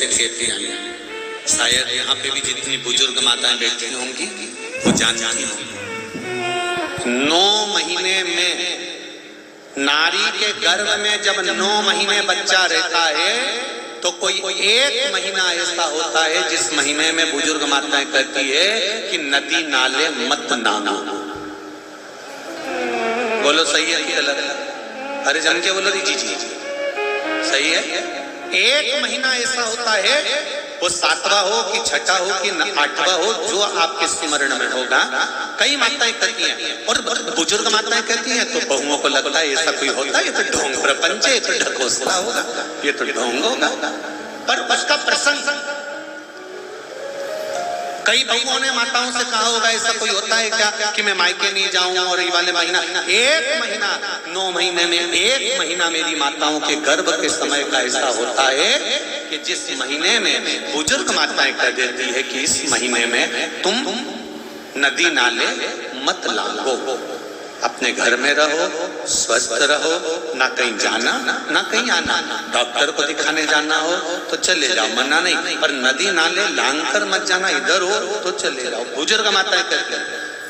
से कहती आई। शायद यहाँ पे भी जितनी बुजुर्ग माताएं बैठी होंगी वो जानती होंगी। 9 महीने में नारी के गर्भ में जब 9 महीने बच्चा रहता है तो कोई 1 महीना ऐसा होता है जिस महीने में बुजुर्ग माताएं कहती है कि नदी नाले मत नाना। बोलो सही है कि गलत है? अरे जम के बोलो जी जी सही है। 1 महीना ऐसा होता है, वो 7वां हो कि 6ठा हो कि 8वां हो, जो आपके स्मरण में होगा। कई माताएं कहती हैं और बुजुर्ग माताएं कहती हैं तो बहुओं को लगता है ऐसा कोई होता है, ये तो ढोंग प्रपंच है, ये तो ढकोसला होगा, ये तो ढोंग होगा। पर उसका प्रसंग कई बहुओं ने माताओं से कहा होगा ऐसा कोई होता है क्या कि मैं मायके नहीं जाऊं और ये वाले महीना 1 महीना 9 महीने में 1 महीना मेरी माताओं के गर्भ के समय का ऐसा होता है कि जिस महीने में बुजुर्ग माताएं कह देती है कि इस महीने में तुम नदी नाले मत लागो, अपने घर में रहो, स्वस्थ रहो, ना कहीं जाना ना कहीं आना। डॉक्टर को दिखाने जाना हो तो चले जाओ, मना नहीं, पर नदी नाले लांग कर मत जाना, इधर हो तो चले जाओ। बुजुर्ग माताएं कहते हैं।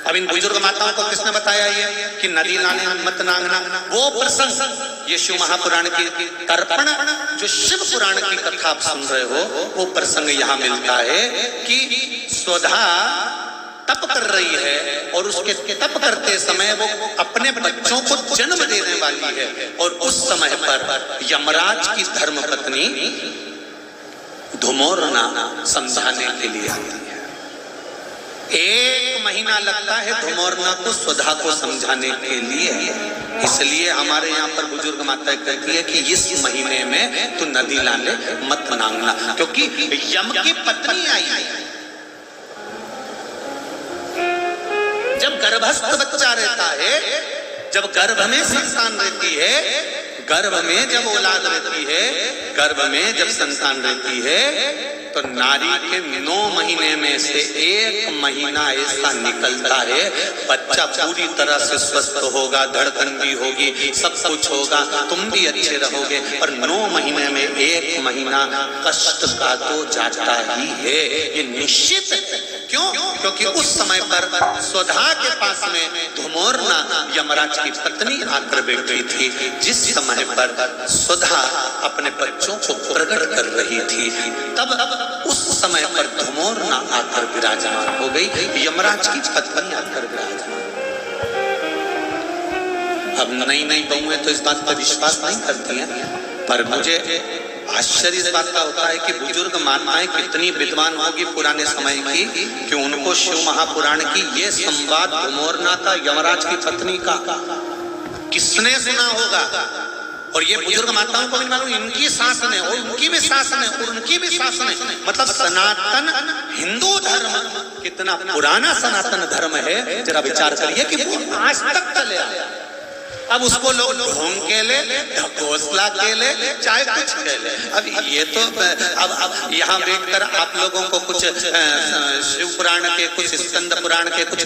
अब इन बुजुर्ग माताओं को किसने बताया ये कि नदी नाले मत नांगना? वो प्रसंग ये शिव महापुराण की तर्पण, जो शिव पुराण की कथा आप सुन रहे हो, वो प्रसंग यहाँ मिलता है कि स्वधा तप कर रही है और उसके तप करते समय वो अपने बच्चों को जन्म देने वाली है और उस समय पर यमराज की धर्मपत्नी धुमोरना समझाने के लिए आती है। 1 महीना लगता है धुमोरना को स्वधा को समझाने के लिए। इसलिए हमारे यहाँ पर बुजुर्ग माताएं कहती है कि इस महीने में तो नदी नाले मत नांगना, क्योंकि यम की पत्नी आई। जब गर्भस्थ बच्चा रहता है, जब गर्भ में संतान रहती है, गर्भ में जब औलाद रहती है, गर्भ में जब संतान रहती है, तो नारी के 9 महीने में से 1 महीना ऐसा निकलता है बच्चा पूरी तरह से स्वस्थ होगा, धड़कन भी होगी, सब कुछ होगा, तुम भी अच्छे रहोगे। पर 9 महीने में 1 महीना कष्ट का तो जाता ही है, ये निश्चित है। क्यों? क्योंकि उस समय पर स्वधा के पास में धुमोरना यमराज की पत्नी आकर बैठी थी, जिस समय पर स्वधा अपने बच्चों को प्रकट कर रही थी, तब उस समय पर धुमोरना आकर विराजमान हो गई, यमराज की पत्नी आकर विराजमान। अब नई बहुएं तो इस बात पर विश्वास नहीं करती हैं, पर मुझे आश्चर्य इस बात का होता है कि बुजुर्ग माताएं कितनी विद्वान होगी पुराने समय की कि उनको शिव महापुराण की ये संवाद धुमोरना का यमराज की पत्नी का किसने सुना होगा। और ये बुजुर्ग माताओं को भी मालूम, इनकी सास ने और उनकी भी सास ने और उनकी भी सास ने, मतलब सनातन हिंदू धर्म कितना पुराना सनातन धर्म है, जरा विचार करिए कि वो आज तक चले आया। अब उसको लोग ढोंग के ले, ढकोसला के ले, चाहे कुछ के ले। अब ये तो अब यहाँ बैठकर आप लोगों को कुछ शिव पुराण के, कुछ स्कंद पुराण के कुछ